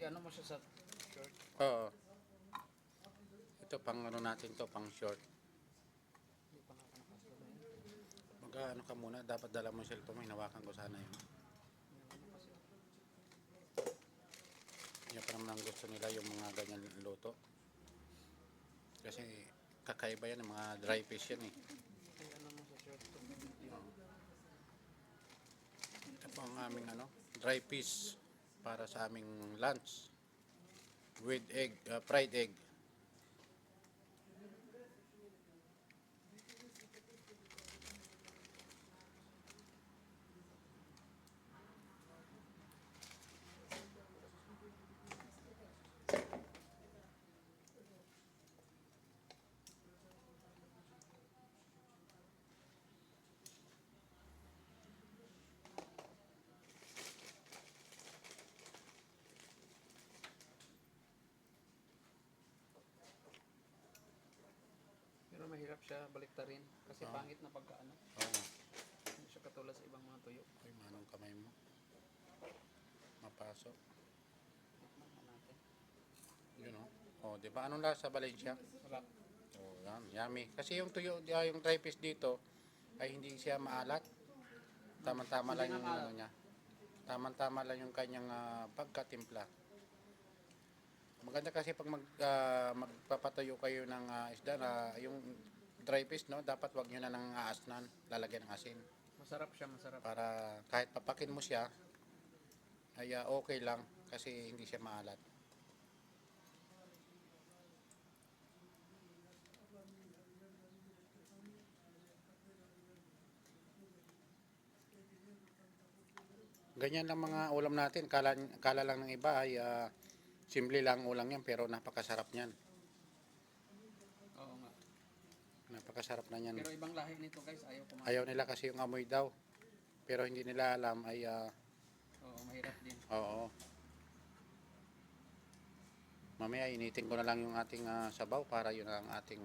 ano mo siya sa short. Oo. Ito pang ano natin to, pang short. Hindi pa nga ako nakaslo na yun. Mag ano ka muna, dapat dala mo yung cellphone mo, hinawakan ko sana yun. Ano kasi. Yan pa naman ang gusto nila, yung mga ganyan luto. Kasi kakaiba yan, mga dry fish yan eh. Ay, ano mo sa short to. Yun. Ito po ang aming ano, dry fish para sa aming lunch. With egg, fried egg. Pero mahirap siya baliktarin. Kasi Oo. pangit na pagkaano. Oo. Hindi siya katulad sa ibang mga tuyo. Ay, manong kamay mo. Mapasok. Tikman na natin. Yun o. Oh, di ba? Anong lasa Valencia? Sarap. Oh, yan. Yummy. Kasi yung tuyo, yung dry fish dito, ay hindi siya maalat. Tama-tama lang Hindi yung na maalat. ano niya. Tama-tama lang yung kanyang pagkatimpla. Maganda kasi pag magpapatuyo kayo ng isda na yung dry fish, no, dapat wag nyo na ng aasnan, lalagyan ng asin. Masarap siya, masarap. Para kahit papakin mo siya, ay okay lang kasi hindi siya maalat. Ganyan lang mga ulam natin. Kala lang ng iba ay simple lang ulam yan pero napakasarap niyan. Oo nga. Napakasarap na niyan. Pero ibang lahi nito guys, ayaw kumain. Ayaw nila kasi yung amoy daw. Pero hindi nila alam ay Oo, mahirap din. oo. Mamaya initin ko na lang yung ating sabaw para yun ang ating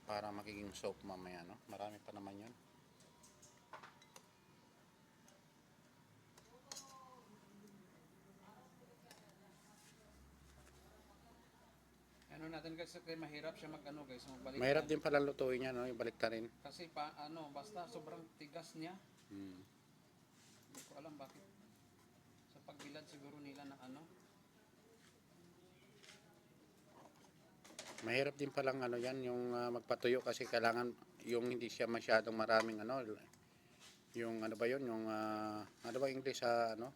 para magiging soup mamaya, no? Marami pa naman yun. Ano natin guys, kaya mahirap siya mag-ano guys, magbalik. Mahirap din pala lutuin yan, no? Yung baliktarin. Kasi pa ano, basta sobrang tigas niya. Hmm. Hindi ko alam bakit. Sa pagbilad siguro nila na ano. Mahirap din palang ano yan, yung magpatuyo kasi kailangan yung hindi siya masyadong maraming ano, yung ano ba yun, yung ano ba English sa ano,